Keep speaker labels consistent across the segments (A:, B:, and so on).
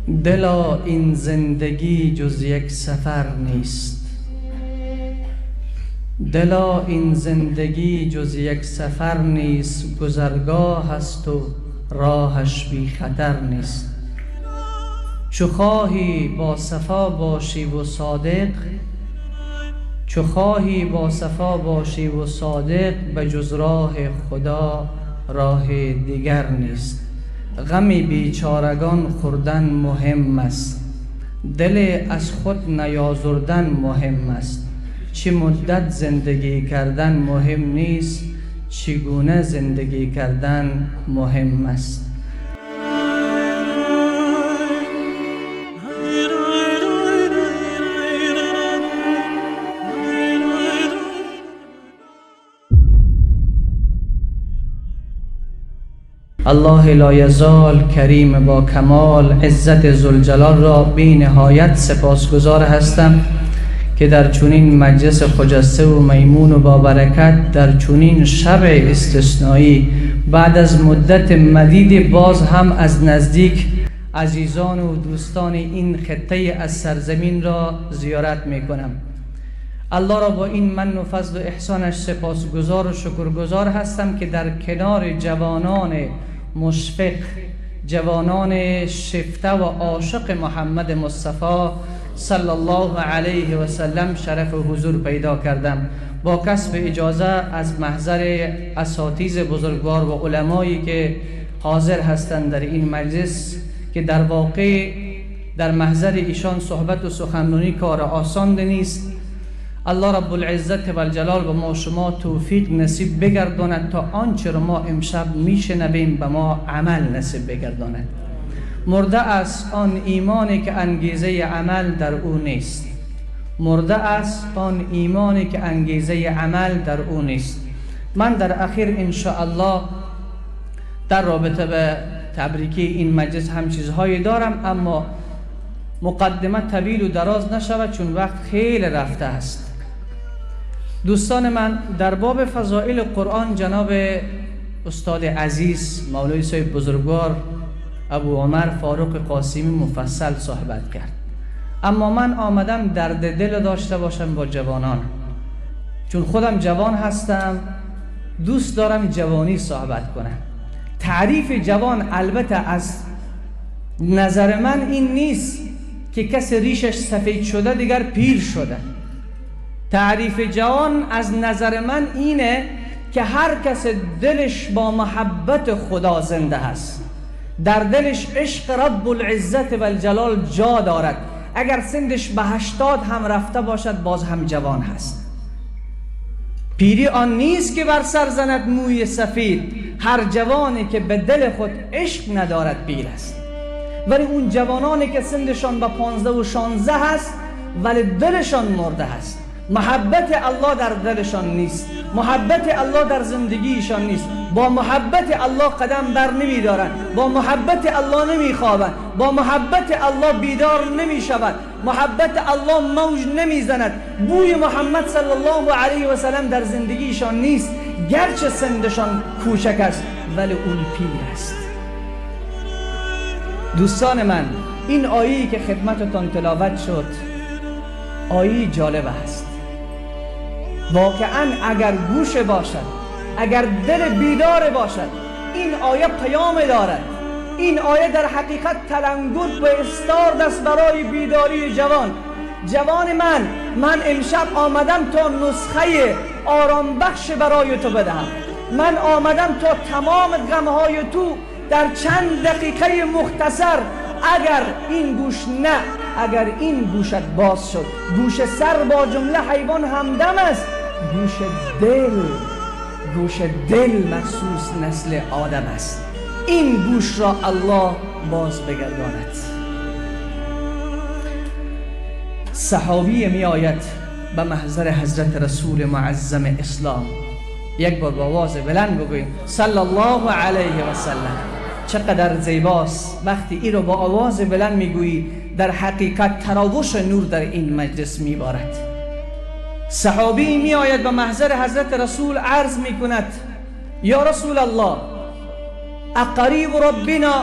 A: دلا این زندگی جز یک سفر نیست، دلا این زندگی جز یک سفر نیست، گذرگاه است و راهش بی خطر نیست. چو خواهی با صفا باشی و صادق، چو خواهی با صفا باشی و صادق، به جز راه خدا راه دیگر نیست. غم بیچارگان خوردن مهم است، دل از خود نیازردن مهم است. چه مدت زندگی کردن مهم نیست، چگونه زندگی کردن مهم است. الله لا یزال کریم با کمال، عزت ذوالجلال را بی نهایت سپاسگزار هستم که در چنین مجلس خجسته و میمون و با برکت، در چنین شب استثنایی، بعد از مدت مدید باز هم از نزدیک عزیزان و دوستان این خطه از سرزمین را زیارت می کنم. الله را با این من و فضل و احسانش سپاسگزار و شکرگزار هستم که در کنار جوانان مشفق، جوانان شفته و عاشق محمد مصطفی صلی الله علیه و سلم شرف و حضور پیدا کردم. با کسب اجازه از محضر اساتید بزرگوار و علمایی که حاضر هستند در این مجلس، که در واقع در محضر ایشان صحبت و سخنرانی کار آسان نیست. الله رب العزت و الجلال به ما شما توفیق نصیب بگرداند تا آنچه را ما امشب میشنویم به ما عمل نصیب بگرداند. مرده است آن ایمانی که انگیزه عمل در او نیست، مرده است آن ایمانی که انگیزه عمل در او نیست. من در اخیر ان شاء الله در رابطه به تبریکی این مجلس هم چیزهایی دارم، اما مقدمه طویل و دراز نشود چون وقت خیلی رفته است. دوستان من، در باب فضائل قرآن جناب استاد عزیز مولوی صاحب بزرگوار ابو عمر فاروق قاسمی مفصل صحبت کرد، اما من آمدم درد دل داشته باشم با جوانان، چون خودم جوان هستم، دوست دارم جوانی صحبت کنم. تعریف جوان البته از نظر من این نیست که کسی ریشش سفید شده دیگر پیر شده. تعریف جوان از نظر من اینه که هر کس دلش با محبت خدا زنده هست، در دلش عشق رب العزت و الجلال جا دارد، اگر سندش به 80 هم رفته باشد باز هم جوان هست. پیری آن نیست که بر سر زند موی سفید، هر جوانی که به دل خود عشق ندارد پیر است. ولی اون جوانانی که سندشان به 15 و 16 هست ولی دلشان مرده هست، محبت الله در دلشان نیست، محبت الله در زندگیشان نیست، با محبت الله قدم بر نمی دارن، با محبت الله نمی خوابن، با محبت الله بیدار نمی شود، محبت الله موج نمی زند، بوی محمد صلی الله علیه و سلم در زندگیشان نیست، گرچه سندشان کوچک است ولی اون پیر است. دوستان من، این آیه‌ای که خدمتتان تلاوت شد آیه جالب است. واقعا اگر گوش باشد، اگر دل بیدار باشد، این آیه پیام دارد. این آیه در حقیقت تلنگر و استارد است برای بیداری جوان. جوان من امشب آمدم تا نسخه آرام بخش برای تو بدهم. من آمدم تا تمام غمهای تو در چند دقیقه مختصر، اگر این گوش نه، اگر این گوشت باز شد، گوش سر با جمله حیوان همدم است، گوش دل مخصوص نسل آدم است. این گوش را الله باز بگرداند. صحابی می آید به محضر حضرت رسول معظم اسلام، یک بار با آواز بلند بگویم صلی الله علیه و سلم. چقدر زیباست وقتی این رو با آواز بلند میگویی، در حقیقت تراوش نور در این مجلس میبارد. صحابی می آید به محضر حضرت رسول عرض می کند یا رسول الله اقریب ربنا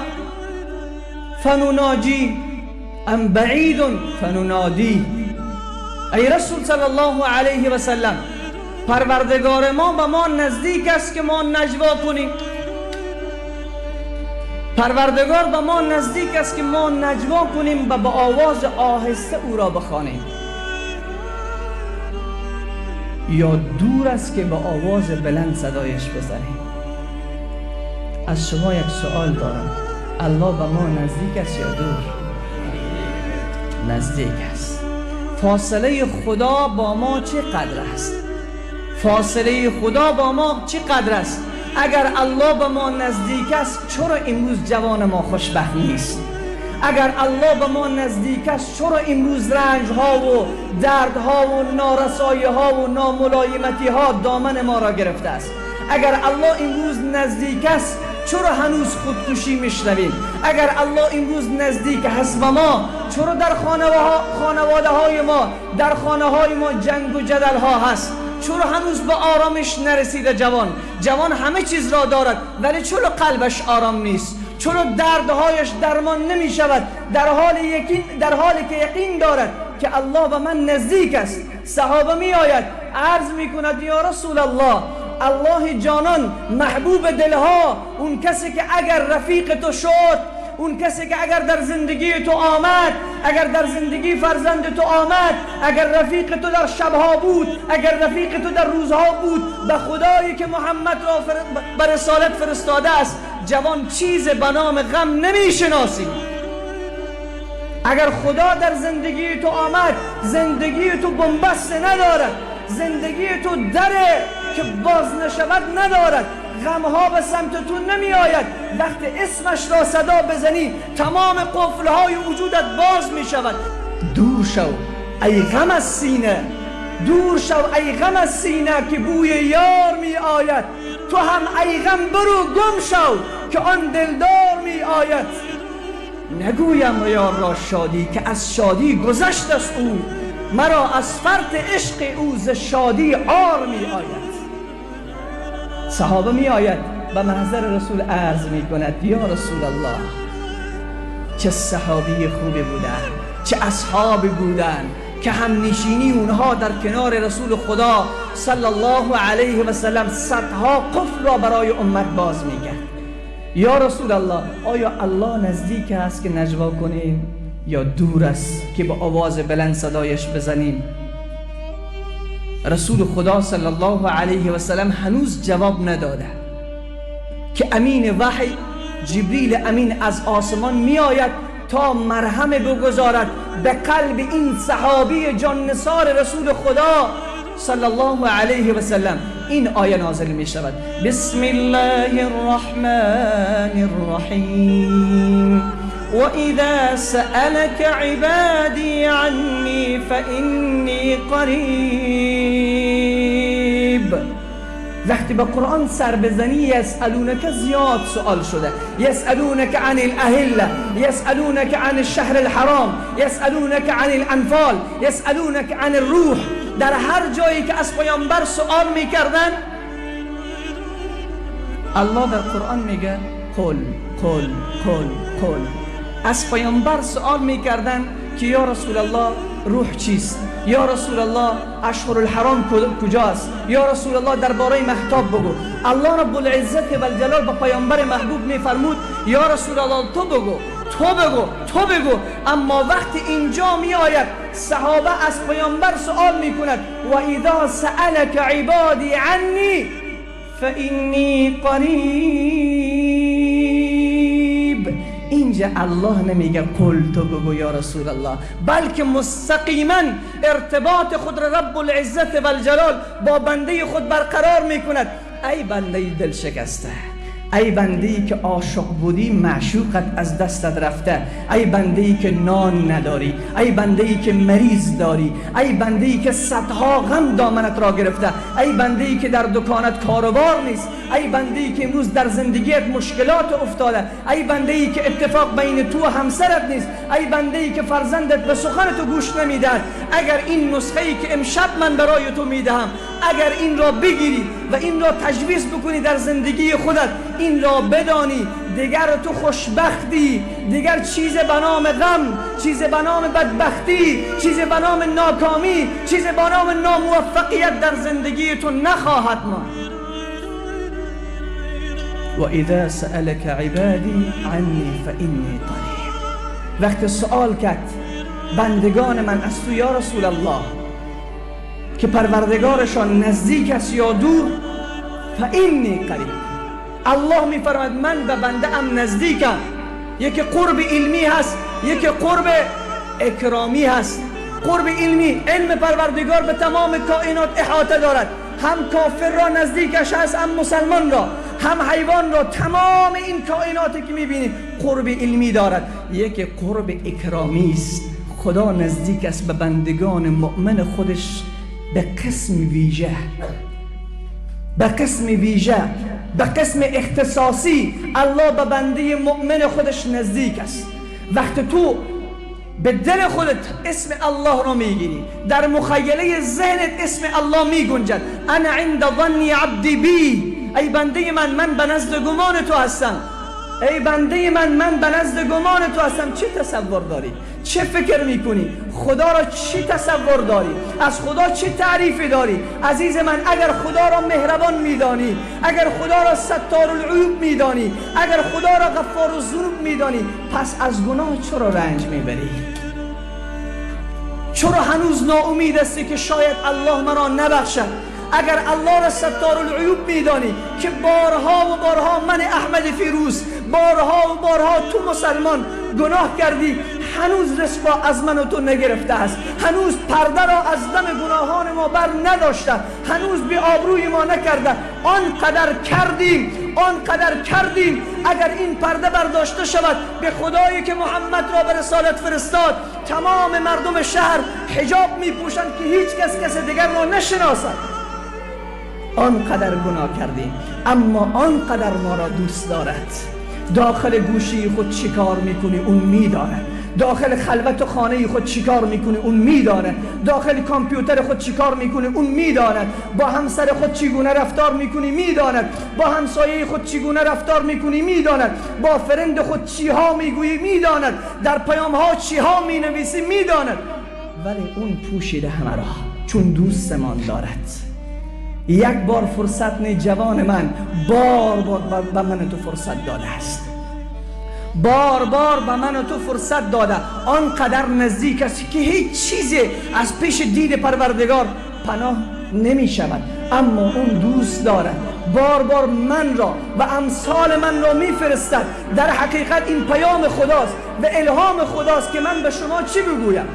A: فنناجی ام بعید فننادی. ای رسول صلی الله علیه و سلم، پروردگار ما به ما نزدیک است که ما نجوا کنیم. پروردگار به ما نزدیک است که ما نجوا کنیم و با آواز آهسته او را بخوانیم، یا دور است که با آواز بلند صدایش بزنیم. از شما یک سوال دارم، الله به ما نزدیک است یا دور؟ نزدیک است. فاصله خدا با ما چقدر است؟ فاصله خدا با ما چقدر است؟ اگر الله به ما نزدیک است، چرا امروز جوان ما خوشبخت نیست؟ اگر الله به ما نزدیک است، چرا امروز رنج ها و درد ها و نارسایی ها و ناملایمتی ها دامن ما را گرفته است؟ اگر الله امروز نزدیک است، چرا هنوز خودکشی میشنویم؟ اگر الله امروز نزدیک هست به ما، چرا در خانواده های ما، در خانه های ما جنگ و جدل ها هست؟ چرا هنوز به آرامش نرسیده جوان همه چیز را دارد ولی چرا قلبش آرام نیست؟ چرا دردهایش درمان نمی شود در حالی که یقین دارد که الله به من نزدیک است؟ صحابه می آید عرض می کند یا رسول الله، الله جانان، محبوب دلها، اون کسی که اگر رفیق تو شد، اون کسی که اگر در زندگی تو آمد، اگر در زندگی فرزند تو آمد، اگر رفیق تو در شبها بود، اگر رفیق تو در روزها بود، به خدایی که محمد را به رسالت فرستاده است، جوان چیز به نام غم نمی شناسی. اگر خدا در زندگی تو آمد، زندگی تو بنبست ندارد، زندگی تو دره که باز نشود ندارد، غمها به سمت تو نمی آید. وقتی اسمش را صدا بزنی تمام قفلهای وجودت باز می شود. دور شو ای غم از سینه، دور شو ای غم از سینه که بوی یار می آید. تو هم ای غم برو گم شو که آن دلدار می آید. نگویم یار را شادی که از شادی گذشت است او، مرا از فرط عشق او ز شادی عار می آید. صحابه می آید به محضر رسول عرض می کند یا رسول الله، چه صحابی خوبی بودن، چه اصحابی بودن که هم نشینی اونها در کنار رسول خدا صلی الله علیه و سلم صدها قفل را برای امت باز می کرد. یا رسول الله، آیا الله نزدیک است که نجوا کنیم یا دور است که با آواز بلند صدایش بزنیم؟ رسول خدا صلی الله علیه و سلم هنوز جواب نداده که امین وحی جبریل امین از آسمان می آید تا مرهم بگذارد به قلب این صحابی جان نثار رسول خدا صلی الله علیه و سلم. این آیه نازل می شود: بسم الله الرحمن الرحیم وَإِذَا سَأَلَكَ عِبَادِي عَنِّي فَإِنِّي قَرِيبٌ. وقتی به قرآن سر بزنی یسألونک زیاد سوال شده. یسألونک عن الاهله، یسألونک عن الشهر الحرام، یسألونک عن الانفال، یسألونک عن الروح. در هر جایی که از پیامبر سوال میکردن، الله در قرآن میگه قل قل قل قل. از پیامبر سوال میکردن که یا رسول الله روح چیست؟ یا رسول الله اشهر الحرام کجاست؟ یا رسول الله درباره مهتاب بگو. الله رب العزت و الجلال به پیامبر محبوب میفرمود یا رسول الله تو بگو، تو بگو، تو بگو. اما وقتی اینجا می آید صحابه از پیامبر سوال می کند و اذا سألک عبادی عنی فإنی قریب. اینجا الله نمیگه قل تو بگو یا رسول الله، بلکه مستقیما ارتباط خود رب العزت و الجلال با بنده خود برقرار می کند. ای بنده دل شکسته، ای بنده‌ای که عاشق بودی معشوقت از دستت رفته، ای بنده‌ای که نان نداری، ای بنده‌ای که مریض داری، ای بنده‌ای که صدها غم دامنت را گرفته، ای بنده‌ای که در دکانت کاروبار نیست، ای بنده‌ای که امروز در زندگیت مشکلات افتاده، ای بنده‌ای که اتفاق بین تو و همسرت نیست، ای بنده‌ای که فرزندت به سخن تو گوش نمیدهد. اگر این نسخه‌ای که امشب من برای تو میدهم
B: اگر این را بگیری و این را تجویز بکنی در زندگی خودت، این را بدانی دیگر تو خوشبختی، دیگر چیز به نام غم، چیز به نام بدبختی، چیز به نام ناکامی، چیز به نام ناموفقیت در زندگی تو نخواهد ماند. و اذا سألك عبادی عنی فإنی قریب. وقت سوال کرد بندگان من از تو یا رسول الله که پروردگارشان نزدیک است یا دور، فإنی قریب، الله میفرماید من به بنده ام نزدیکم. یکی قرب علمی هست، یکی قرب اکرامی هست. قرب علمی، علم پروردگار به تمام کائنات احاطه دارد، هم کافر را نزدیکش هست، هم مسلمان را، هم حیوان را. تمام این کائناتی که میبینید قرب علمی دارد. یکی قرب اکرامی است، خدا نزدیک است به بندگان مؤمن خودش به قسم ویژه، به قسم ویژه، به قسم اختصاصی. الله به بنده مؤمن خودش نزدیک است. وقتی تو به دل خودت اسم الله را میگیری، در مخیله ذهنت اسم الله میگنجد، انا عند ظن عبدی بی، ای بنده من به نزد گمان تو هستم. ای بنده من به نزد گمان تو هستم. چه تصور داری؟ چه فکر میکنی؟ خدا را چی تصور داری؟ از خدا چه تعریفی داری؟ عزیز من، اگر خدا را مهربان میدانی، اگر خدا را ستار العیوب میدانی، اگر خدا را غفار الذنوب میدانی، پس از گناه چرا رنج میبری؟ چرا هنوز ناامید هستی که شاید الله مرا نبخشد؟ اگر الله را ستار العیوب میدانی که بارها و بارها من احمد فیروز، بارها و بارها تو مسلمان گناه کردی، هنوز رسوا از من و تو نگرفته است، هنوز پرده را از دم گناهان ما بر نداشته، هنوز بی آبروی ما نکرده. آنقدر کردیم. اگر این پرده برداشته شود، به خدایی که محمد را به رسالت فرستاد، تمام مردم شهر حجاب میپوشند که هیچ کس دیگر را نشناسد. آنقدر گناه کردیم، اما آنقدر ما را دوست دارد. داخل گوشی خود چیکار میکنی اون میداند، داخل خلوت خانه خود چیکار میکنی اون میداند، داخل کامپیوتر خود چیکار میکنی اون میداند، با همسر خود چگونه رفتار میکنی میداند، با همسایه خود چگونه رفتار میکنی میداند، با فرند خود چیها میگویی میداند، در پیام ها چیها مینویسی میداند. ولی اون پوشیده همه را، چون دوستمان دارد. یک بار فرصت نه جوان من، بار به من تو فرصت داده است، بار به من تو فرصت داده. آنقدر نزدیک است که هیچ چیزی از پیش دید پروردگار پناه نمی شود، اما اون دوست دارد. بار من را و امثال من را می فرستد. در حقیقت این پیام خداست و الهام خداست که من به شما چی بگویم،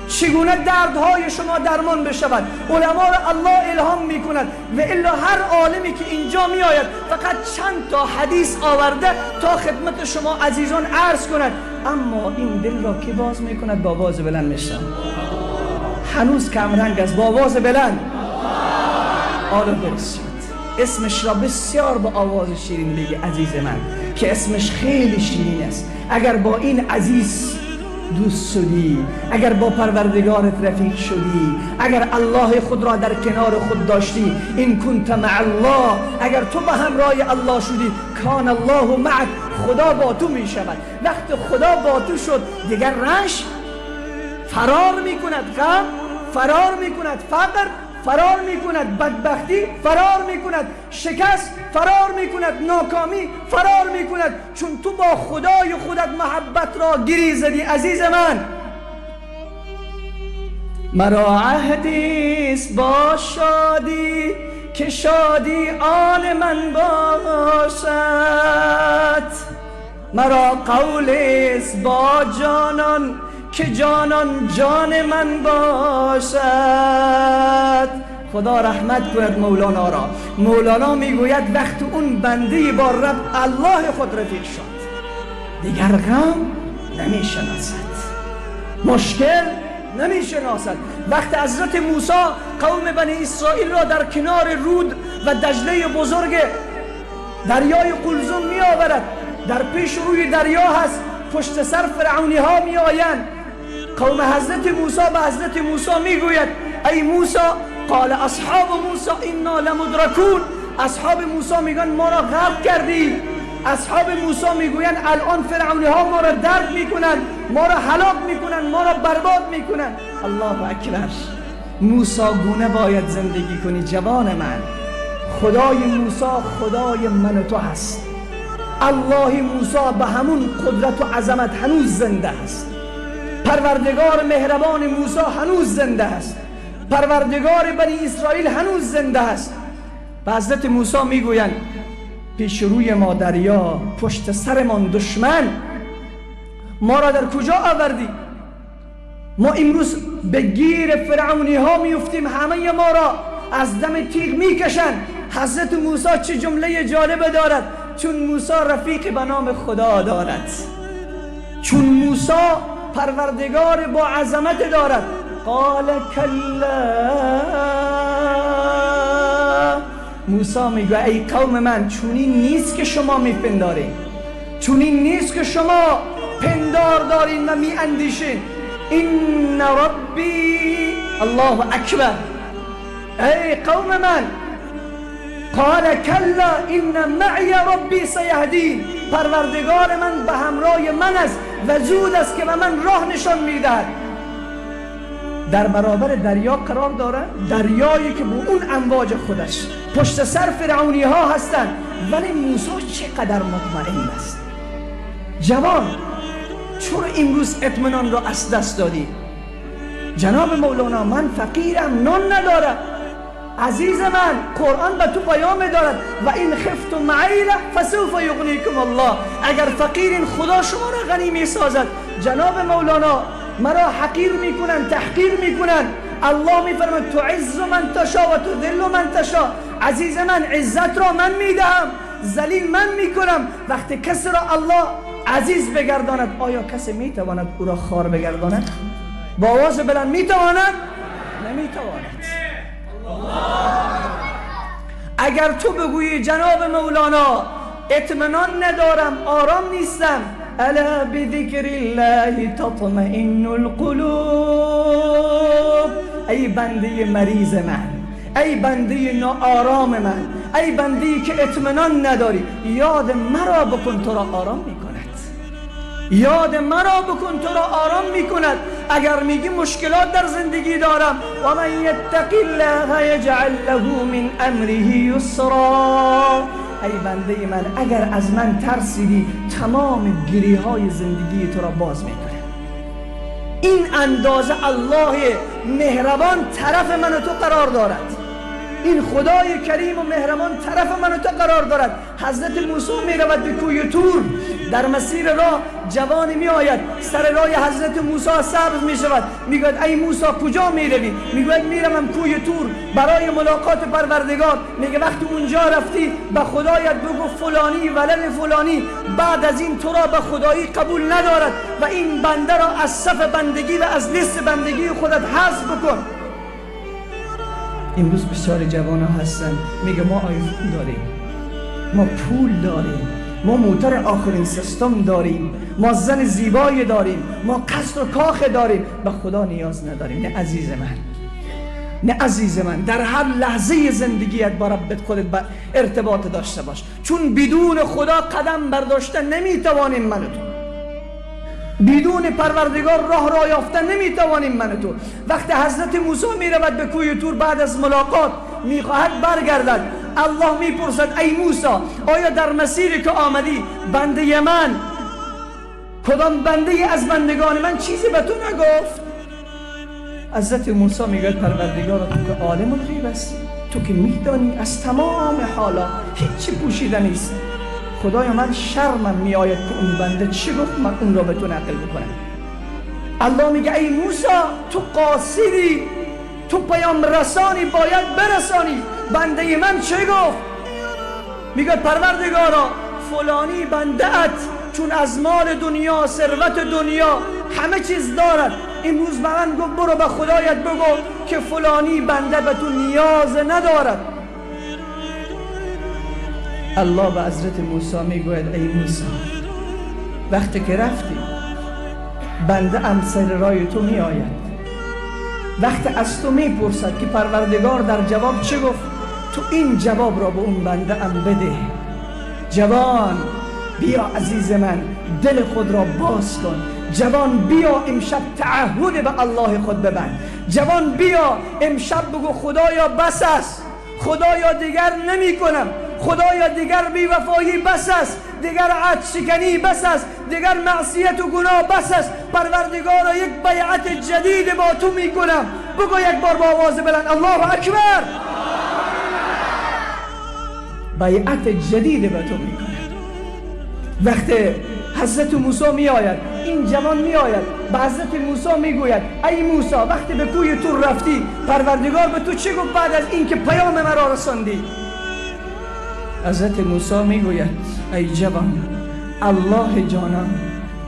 B: چگونه دردهای شما درمان بشود. علما را الله الهام میکند و الا هر عالمی که اینجا میآید فقط چند تا حدیث آورده تا خدمت شما عزیزان عرض کند، اما این دل را که باز میکند با آواز بلند میشم. هنوز کمرنگ است، با آواز بلند. آره درست شد. اسمش را بسیار با آواز شیرین بگی عزیز من، که اسمش خیلی شیرین است. اگر با این عزیز دوست شدی، اگر با پروردگارت رفیق شدی، اگر الله خود را در کنار خود داشتی، این کنت مع الله، اگر تو به همراه الله شدی، کان الله معک، خدا با تو می شود. وقت خدا با تو شد، دیگر رنج فرار می کند، غم فرار می کند، فقر فرار می کند، بدبختی فرار می کند، شکست فرار می کند، ناکامی فرار می کند، چون تو با خدای خودت محبت را گری زدی. عزیز من، مرا عهدیست با شادی که شادی آن من باشد، مرا قولیست با جانان که جانان جان من باشد. خدا رحمت کند مولانا را. مولانا میگوید وقت اون بنده با رب الله خود رفیق شد، دیگر غم نمیشناسد، مشکل نمیشناسد. وقت حضرت موسی قوم بنی اسرائیل را در کنار رود و دجله بزرگ دریای قلزم می آورد، در پیش روی دریا هست، پشت سر فرعونی ها می آیند. قوم حضرت موسی به حضرت موسی می گوید ای موسی قال اصحاب موسی انا لمدرکون. اصحاب موسی میگن ما را غرق کردی. اصحاب موسی میگوین الان فرعونی ها ما را درد میکنن، ما را هلاک میکنن، ما را برباد میکنن. الله اکبر. موسی گونه باید زندگی کنی جوان من. خدای موسی خدای من و تو هست. الله موسی به همون قدرت و عظمت هنوز زنده است. پروردگار مهربان موسی هنوز زنده است. پروردگار بنی اسرائیل هنوز زنده است. و حضرت موسی میگویند پیش روی ما دریا، پشت سرمان دشمن، ما را در کجا آوردی؟ ما امروز به گیر فرعونی ها میفتیم، همه ما را از دم تیغ میکشند. حضرت موسی چه جمله جالبه دارد، چون موسی رفیق به نام خدا دارد، چون موسی پروردگار با عظمت دارد. قال کلا. موسی میگه ای قوم من، چونین نیست که شما میپندارین، چونین نیست که شما پندار دارین و میاندیشین. این ربی، الله اکبر. ای قوم من، قال کلا این معی ربی سیهدین. پروردگار من به همراه من است و زود است که به من راه نشان میدهد. در برابر دریا قرار داره، دریایی که با اون امواج خودش پشت سر فرعونی ها هستند، ولی موسی چقدر مطمئن است. جوان، چرا امروز اطمینان را از دست دادی؟ جناب مولانا من فقیرم، نان ندارم. عزیز من، قرآن به تو پیام دارد و این خفتم معیله فسوف یغنیکم الله. اگر فقیرین خدا شما را غنی می سازد. جناب مولانا مرا حقیر میکنن، تحقیر میکنن. الله میفرماید تعز من تشا و تذل من تشا. عزیز من، عزت را من میدهم، ذلیل من میکنم. وقتی کسی را الله عزیز بگرداند، آیا کسی میتواند او را خوار بگرداند؟ با آواز بلند میتواند؟ نمیتواند. اگر تو بگویی جناب مولانا اطمینان ندارم، آرام نیستم، الا بذکر الله تطمئن القلوب. ای بنده مریض من، ای بنده ناآرام من، ای بنده که اطمینان نداری، یاد مرا بکن تو را آرام میکند. یاد مرا بکن تو را آرام میکند. اگر میگی مشکلات در زندگی دارم، و من یتق الله یجعل له من امره یسرا. ای بنده من، اگر از من ترسیدی، تمام گریه های زندگی تو را باز میکنه. این اندازه الله مهربان طرف من و تو قرار دارد. این خدای کریم و مهربان طرف من و تو قرار دارد. حضرت موسی می رود به کوی تور. در مسیر راه جوانی می آید، سر راه حضرت موسی سبز می شود. می گوید ای موسی کجا می روی؟ می گوید می روم کوی تور برای ملاقات پروردگار. میگه وقتی اونجا رفتی به خدایت بگو فلانی ولد فلانی بعد از این تو را به خدایی قبول ندارد و این بنده را از صف بندگی و از لیست بندگی خودت حذف بکن. امروز بسیار جوان ها هستن میگه ما آیفون داریم، ما پول داریم، ما موتور آخرین سیستم داریم، ما زن زیبایی داریم، ما قصر و کاخ داریم، به خدا نیاز نداریم. نه عزیز من، نه عزیز من، در هر لحظه زندگیت با ربت خودت ارتباط داشته باش، چون بدون خدا قدم برداشته نمیتوانیم من و تو. بدون پروردگار راه را یافتن نمیتوانیم من و تو. وقتی حضرت موسی میرود به کوی تور بعد از ملاقات میخواهد برگردد، الله میپرسد ای موسی آیا در مسیری که آمدی بنده من، کدام بنده از بندگان من چیزی به تو نگفت؟ حضرت موسی میگوید پروردگار تو که عالم الغیب است، تو که میدانی از تمام حالا هیچی پوشیده نیست. خدایا من شرمم میآید که اون بنده چی گفت من اون را به تو نقل بکنم. الله میگه ای موسی تو قاصدی، تو پیام رسانی، باید برسانی. بنده من چه گفت؟ میگه پروردگارا فلانی بنده ات چون از مال دنیا، ثروت دنیا، همه چیز دارد، امروز به من گفت برو به خدایت بگو که فلانی بنده به تو نیاز ندارد. الله به حضرت موسی میگوید ای موسی وقتی که رفتی بنده ام سر رای تو می آید، وقت از تو میپرسد که پروردگار در جواب چه گفت، تو این جواب را به اون بنده ام بده. جوان بیا عزیز من، دل خود را باز کن. جوان بیا امشب تعهد به الله خود ببند. جوان بیا امشب بگو خدایا بس است، خدایا دیگر نمی کنم، خدایا دیگر بی وفایی بس است، دیگر عهد شکنی بس است، دیگر معصیت و گناه بس است. پروردگارا یک بیعت جدید با تو می کنم. بگو یک بار با آواز بلند الله اکبر. بیعت جدید به تو می کنم. وقتی حضرت موسی می آید، این جوان می آید به حضرت موسی می گوید ای موسی وقتی به کوی طور رفتی پروردگار به تو چه گفت بعد از این که پیام مرا رساندی؟ حضرت موسی می گوید ای جوان، الله جانان،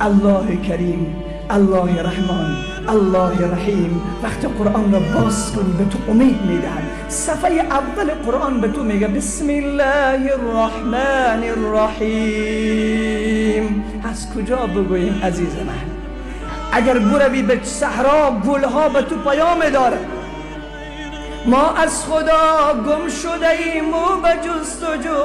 B: الله کریم، الله رحمان، الله رحیم. وقتی قرآن را باز کنی به تو امید میدهد. صفحه اول قرآن به تو میگه بسم الله الرحمن الرحیم. از کجا بگوییم عزیز من؟ اگر بروی به صحرا گلها به تو پیام داره. ما از خدا گم شده ایم و به جستجو،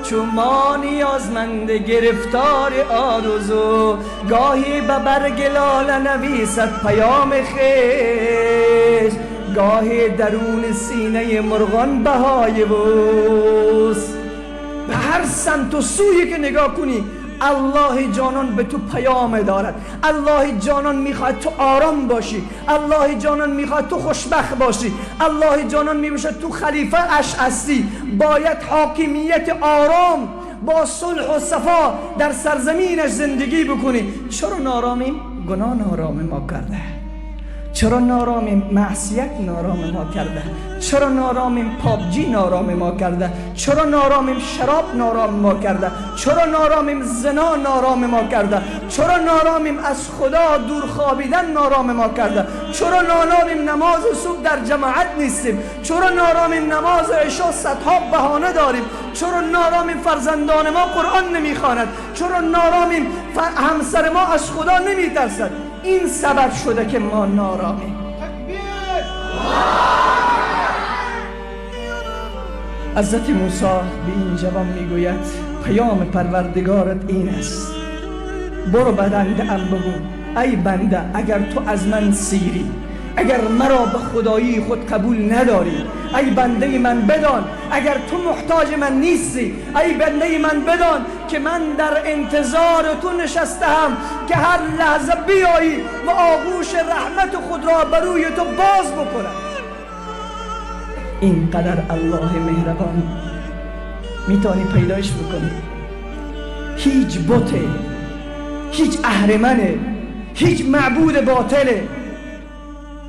B: چون ما نیازمند گرفتار آرزو. گاهی به برگ لاله نویسد پیام خیش، گاهی درون سینه مرغان بهای بوس. به هر سمت و سویی که نگاه کنی الله جانان به تو پیام دارد. الله جانان میخواد تو آرام باشی، الله جانان میخواد تو خوشبخت باشی، الله جانان میباشد تو خلیفه اش هستی. باید حاکمیت آرام با صلح و صفا در سرزمینش زندگی بکنی. چرا نارامیم؟ گناه نارام ما کرده. چرا نارامیم؟ معصیت نارام ما کرده. چرا نارامیم؟ پابجی نارام ما کرده. چرا نارامیم؟ شراب نارام ما کرده. چرا نارامیم؟ زنا نارام ما کرده. چرا نارامیم؟ از خدا دور خوابیدن نارام ما کرده. چرا نارامیم؟ نماز صبح در جماعت نیستیم. چرا نارامیم؟ نماز عشا صدها بهانه داریم. چرا نارامیم؟ فرزندان ما قرآن نمیخواند. چرا نارامیم؟ همسر ما از خدا نمیترسد. این سبب شده که ما نارامیم. حضرت موسی به این جوان میگوید پیام پروردگارت این است، برو بنده ام بگو ای بنده اگر تو از من سیری، اگر مرا به خدایی خود قبول نداری، ای بنده من بدان اگر تو محتاج من نیستی، ای بنده من بدان که من در انتظار تو نشستم که هر لحظه بیایی و آغوش رحمت خود را بروی تو باز بکنم. اینقدر الله مهربان میتونی پیدایش بکنی. هیچ بته، هیچ اهرمنه، هیچ معبود باطله.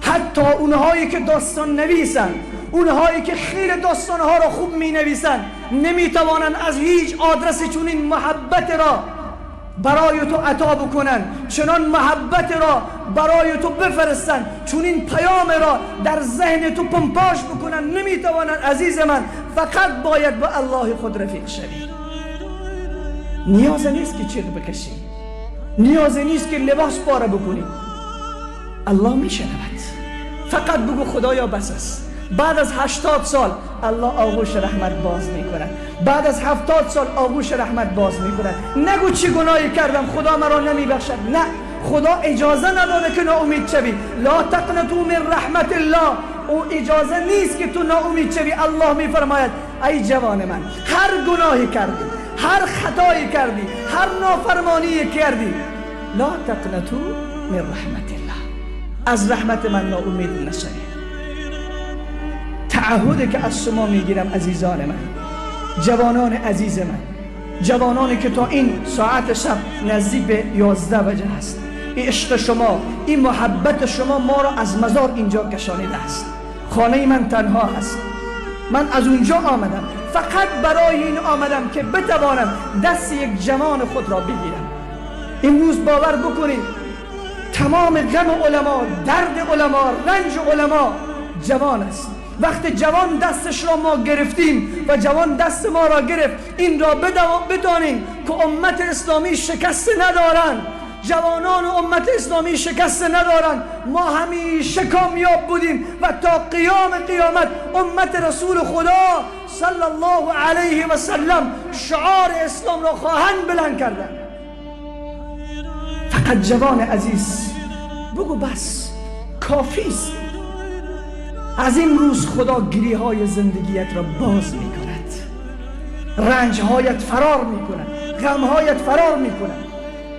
B: حتی اونهایی که داستان نویسن، اونهایی که خیلی داستانها را خوب می نویسن، نمیتوانند از هیچ آدرس چنین محبت را برای تو عطا بکنن، چنان محبت را برای تو بفرستن، چنین پیام را در ذهن تو پمپاژ بکنن. نمیتوانند عزیز من. فقط باید با الله خود رفیق شوی. نیاز نیست که چیغ بکشی، نیاز نیست که لباس پاره بکنی. الله میشنود. فقط بگو خدایا بس است. بعد از 80 سال الله آغوش رحمت باز میکنه. بعد از 70 سال آغوش رحمت باز میکنه. نگو چی گناهی کردم خدا مرا نمیبخشد. نه، خدا اجازه نداده که ناامید شوی. لا تقنطوا من رحمت الله. او اجازه نیست که تو ناامید شوی. الله میفرماید ای جوان من، هر گناهی کردی، هر خطایی کردی، هر نافرمانی کردی، لا تقنطوا من رحمت الله. از رحمت من ناامید نشوی. تعهدی که از شما میگیرم عزیزان من، جوانان عزیز من، جوانانی که تا این ساعت شب نزدیک به 11 بجه هست، این عشق شما، این محبت شما ما را از مزار اینجا کشانیده است. خانه من تنها است. من از اونجا آمدم، فقط برای این آمدم که بتوانم دست یک جوان خود را بگیرم. امروز باور بکنید تمام غم علما، درد علما، رنج علما جوان است. وقتی جوان دستش را ما گرفتیم و جوان دست ما را گرفت، این را بدانیم که امت اسلامی شکست ندارند. جوانان امت اسلامی شکست ندارن. ما همیشه کامیاب بودیم و تا قیام قیامت امت رسول خدا صلی الله علیه و سلم شعار اسلام را خواهند بلند کردن. فقط جوان عزیز بگو بس، کافی است. از این روز خدا گریه های زندگیت را باز می کند، رنج هایت فرار می کند، غم هایت فرار می کند.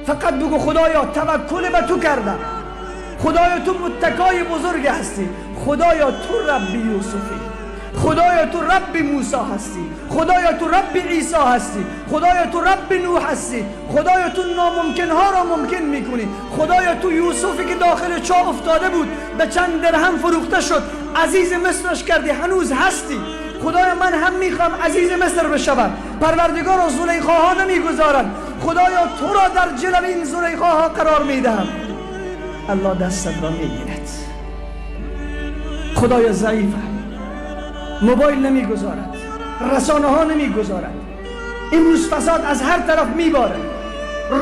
B: فقط بگو خدایا توکل به تو کردم، خدایا تو متکای بزرگ هستی، خدایا تو رب یوسفی، خدایا تو رب موسی هستی، خدایا تو رب عیسی هستی، خدایا تو رب نوح هستی، خدایا تو ناممکن ها را ممکن میکنی، خدایا تو یوسفی که داخل چاه افتاده بود به چند درهم فروخته شد عزیز مصرش کردی، هنوز هستی. خدایا من هم میخوام عزیز مصر بشوم. پروردگار زلیخاها نمیگذارن، خدایا تو را در جلب این زلیخاها قرار میدهم. الله دستت را میگیرد. خدایا ضعیفم، موبایل نمیگذارد، رسانه ها نمیگذارد. امروز فساد از هر طرف میباره،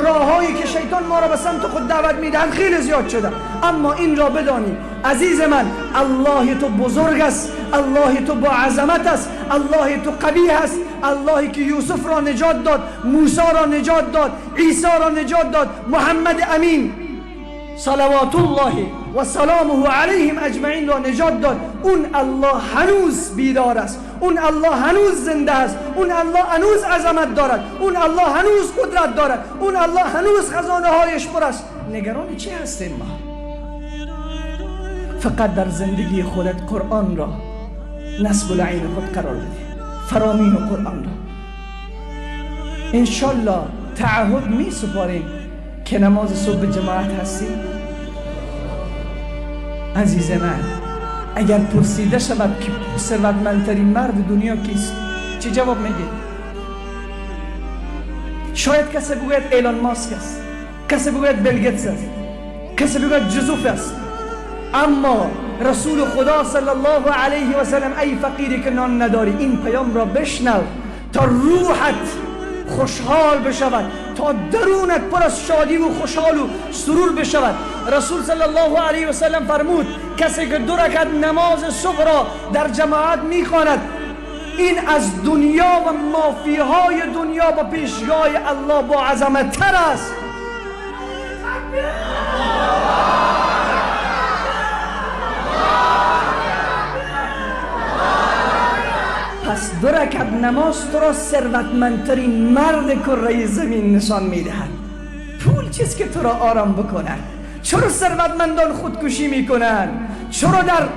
B: راههایی که شیطان ما را به سمت خود دعوت میدهد خیلی زیاد شده. اما این را بدانی عزیز من، الله تو بزرگ است، الله تو با عظمت است، الله تو قوی است. اللهی که یوسف را نجات داد، موسی را نجات داد، عیسی را نجات داد، محمد امین صلوات الله و سلامه علیهم اجمعین را نجات داد. اون الله هنوز بیدار است، اون الله هنوز زنده است، اون الله هنوز عظمت دارد، اون الله هنوز قدرت دارد، اون الله هنوز خزانه هایش پر است. نگران چی هستیم ما؟ فقط در زندگی خودت قرآن را نصب العین خود قرار بده، فرامین قرآن را. انشالله تعهد می سپاریم که نماز صبح جماعت هستیم. عزیز من، اگر پرسیده شود که ثروتمندترین مرد دنیا کیست، چه جواب میگی؟ شاید کسی بگوید ایلان ماسک است، کسی بگوید بیل گیتس است، کسی بگوید جوزف است. اما رسول خدا صلی الله علیه و سلم، ای فقیری که نان نداری، این پیام را بشنو تا روحت خوشحال بشود، تا درونت پر از شادی و خوشحال و سرور بشود. رسول صلی الله علیه و سلم فرمود کسی که 2 رکعت نماز صبح را در جماعت میخواند، این از دنیا و مافیهای دنیا با پیشگاه الله با عظمت تر است. پس 2 رکعت نماز تو را ثروتمندترین مرد کره زمین نشان میدهد. پول چیست که تو را آرام بکنند؟ چرا ثروتمندان خودکشی میکنند؟ چرا در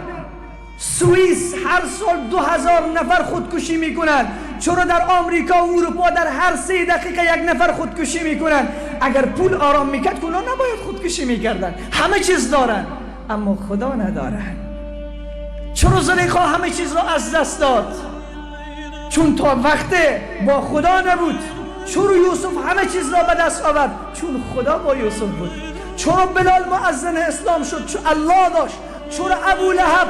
B: سوئیس هر سال 2000 نفر خودکشی میکنند؟ چرا در آمریکا و اروپا در هر 3 دقیقه 1 نفر خودکشی میکنند؟ اگر پول آرام میکرد اونا نباید خودکشی میکردن. همه چیز دارن اما خدا ندارن. چرا زلیخا همه چیز را از دست داد؟ چون تا وقت با خدا نبود. چرا یوسف همه چیز را به دست آورد؟ چون خدا با یوسف بود. چرا بلال مؤذن اسلام شد؟ چون الله داشت. چرا ابو لهب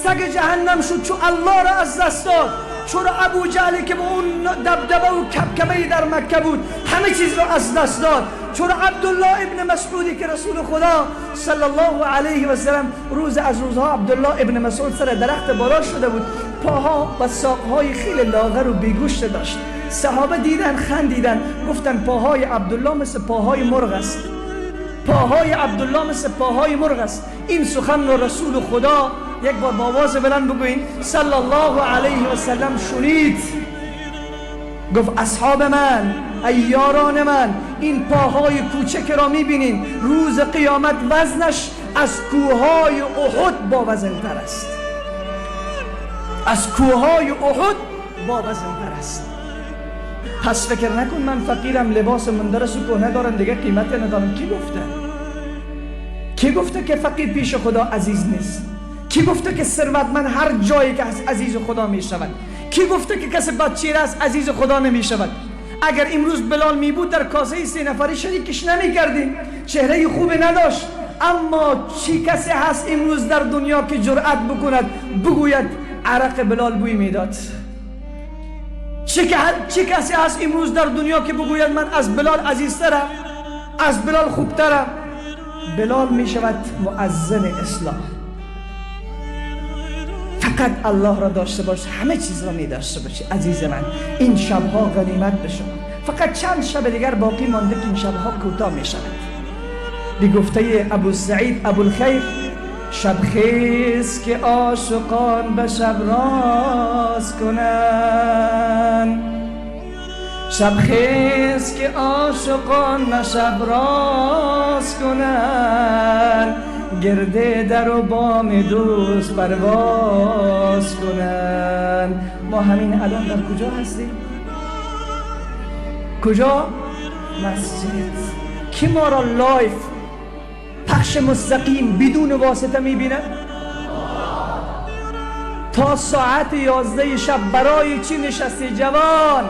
B: سگ جهنم شد؟ چون الله را از دست داد. چرا ابو جهلی که با اون دبدبه و کبکبه در مکه بود همه چیز را از دست داد؟ چرا عبدالله ابن مسعودی که رسول خدا صلی الله علیه و سلم روز از روزها عبدالله ابن مسعود سر درخت بالا شده بود، پاها و ساقهای خیلی لاغر و بیگوشت داشت. صحابه دیدن خندیدن، گفتن پاهای عبدالله مثل پاهای مرغ است، پاهای عبدالله مثل پاهای مرغ است. این سخن را رسول خدا یک بار با آواز بلند بگوین صلی الله علیه و سلم شنید. گفت اصحاب من، ای یاران من، این پاهای کوچک را میبینین روز قیامت وزنش از کوههای احد با وزن تر است. از کوههای احد با وزن تر است. پس فکر نکن من فقیرم، لباس مندرس و کوه ندارم دیگه قیمت ندارم. کی گفته؟ کی گفته که فقیر پیش خدا عزیز نیست؟ کی گفته که ثروتمند هر جایی که از عزیز خدا می شود؟ کی گفته که کسی بدچهره از عزیز خدا نمی شود؟ اگر امروز بلال می بود در کاسه 3 نفری شریکش نمی کردیم، چهره خوبی نداشت. اما چی کسی هست امروز در دنیا که جرأت بکند بگوید عرق بلال بوی میداد؟ چه کسی هست امروز در دنیا که بگوید من از بلال عزیزترم؟ از بلال خوبترم. بلال می شود مؤذن اسلام. فقط الله را داشته باش، همه چیز را می داشته باشی. عزیز من، این شبها غنیمت به شما. فقط چند شب دیگر باقی مانده که این شبها کوتاه می شود. به گفته ابو سعید ابوالخیر، شب خیز که عاشقان به شب راز کنن، شب خیز که عاشقان به شب راز کنن، گرده در و بام دوست پرواز کنن. ما همین الان در کجا هستیم؟ کجا؟ مسجد. کی ما را لایف پخش مستقیم بدون واسطه میبینه؟ تا ساعت 11 شب برای چی نشستی جوان؟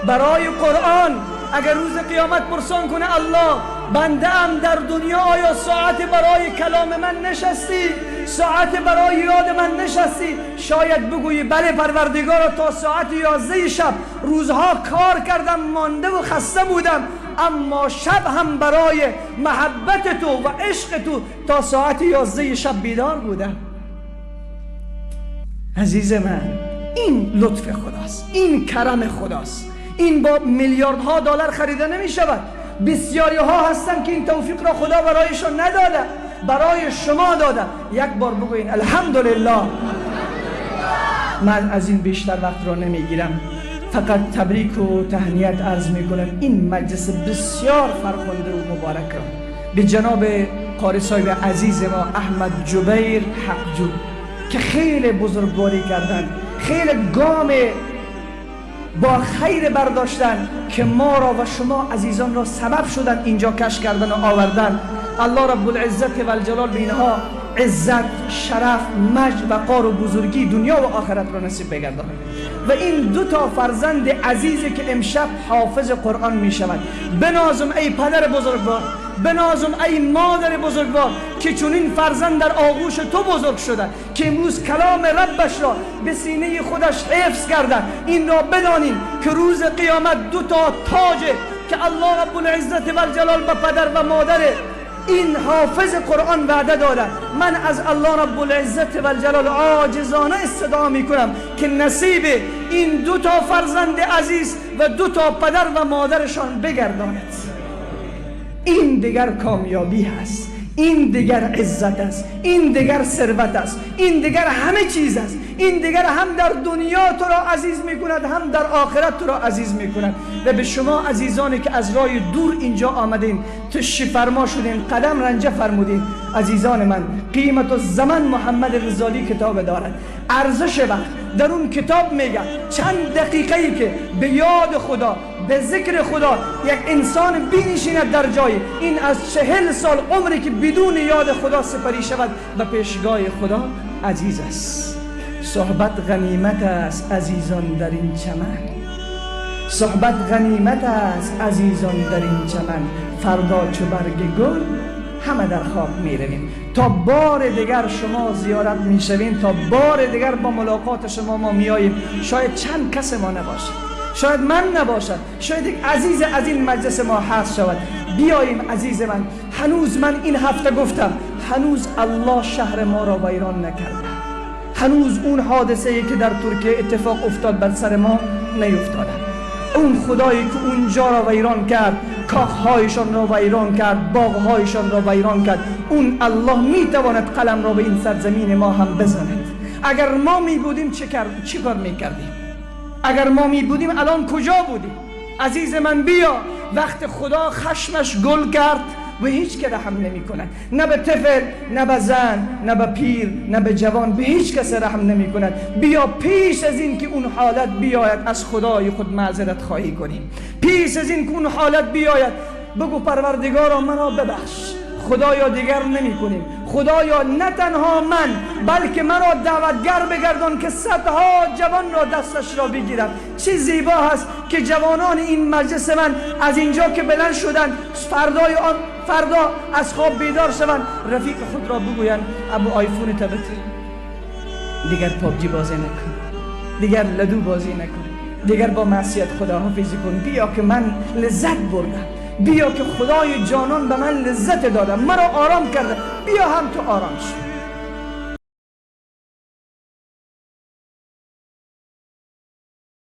B: برای قرآن. اگر روز قیامت پرسان کنه الله بنده ام در دنیا آیا ساعت برای کلام من نشستی؟ ساعت برای یاد من نشستی؟ شاید بگویی بله پروردگارا تا ساعت 11 شب روزها کار کردم، مانده و خسته بودم، اما شب هم برای محبت تو و عشق تو تا ساعت 11 شب بیدار بودم. عزیز من، این لطف خداست، این کرم خداست. این با میلیاردها دلار خریده نمی شود. بسیاری ها هستن که این توفیق را خدا برایشان نداده، برای شما داده. یک بار بگوین الحمدلله. من از این بیشتر وقت را نمیگیرم، فقط تبریک و تهنیت عرض میکنم این مجلس بسیار فرخنده و مبارک را به جناب قاری صاحب عزیز ما احمد جبیر حقجو که خیلی بزرگواری کردن، خیلی گام با خیر برداشتن که ما را و شما عزیزان را سبب شدن اینجا کش کردن و آوردن. الله رب العزت و الجلال به اینها عزت، شرف، مجد و قار و بزرگی دنیا و آخرت را نصیب بگرداند. و این دو تا فرزند عزیزی که امشب حافظ قرآن می شود، بنازم ای پدر بزرگوار، بنازم ای مادر بزرگوار که چون این فرزند در آغوش تو بزرگ شده، که امروز کلام ربش را به سینه خودش حفظ کرده. این را بدانیم که روز قیامت دو تا تاجه که الله رب العزت و الجلال به پدر و مادر این حافظ قرآن وعده داره. من از الله رب العزت و الجلال عاجزانه استدعا می کنم که نصیب این دو تا فرزند عزیز و دو تا پدر و مادرشان بگرداند. این دیگر کامیابی هست، این دیگر عزت است، این دیگر ثروت است، این دیگر همه چیز است. این دیگر هم در دنیا تو را عزیز می کند، هم در آخرت تو را عزیز می کند. و به شما عزیزانی که از راه دور اینجا آمدین، تشریف فرما شدین، قدم رنجه فرمودین، عزیزان من، قیمت الزمن محمد غزالی کتاب دارد. ارزش وقت در اون کتاب میگه چند دقیقه‌ای که به یاد خدا، به ذکر خدا یک انسان بنشیند در جای این، از 40 سال عمری که بدون یاد خدا سپری شود و پیشگاه خدا عزیز است. صحبت غنیمت است عزیزان در این چمن، صحبت غنیمت است عزیزان در این چمن. فردا چو برگ گل همه در خواب می رویم. تا بار دیگر شما زیارت می شویم، تا بار دیگر با ملاقات شما ما می آییم. شاید چند کس ما نباشد، شاید من نباشد، شاید یک عزیز از این مجلس ما حذف شود. بیاییم عزیز من، هنوز من این هفته گفتم هنوز الله شهر ما را ویران نکرده، هنوز اون حادثه ای که در ترکیه اتفاق افتاد بر سر ما نیفتاده. اون خدایی که اونجا را ویران کرد، کاخهایشان را ویران کرد، باغهایشان را ویران کرد، اون الله میتواند قلم را به این سرزمین ما هم بزند. اگر ما می بودیم چه کار میکردیم؟ اگر ما می بودیم الان کجا بودیم؟ عزیز من بیا، وقت خدا خشمش گل کرد و هیچ که رحم نمی کند، نه به طفل، نه به زن، نه به پیر، نه به جوان، به هیچ کس رحم نمی کند. بیا پیش از این که اون حالت بیاید از خدای خود معذرت خواهی کنیم. پیش از این که اون حالت بیاید بگو پروردگارا مرا ببخش، خدایا دیگر نمی کنیم. خدایا نه تنها من بلکه مرا دعوتگر بگردان که صدها جوان را دستش را بگیرم. چه زیبا هست که جوانان این مجلس من از اینجا که بلند شدن فردا از خواب بیدار شوند، رفیق خود را بگویند ابو آیفون تبت، دیگر پابجی بازی نکن، دیگر لدو بازی نکن، دیگر با معصیت خدا حافظی کن. بیا که من لذت بردم، بیا که خدای جانان به من لذت داده، مرا آرام کرده، بیا هم تو آرام شو.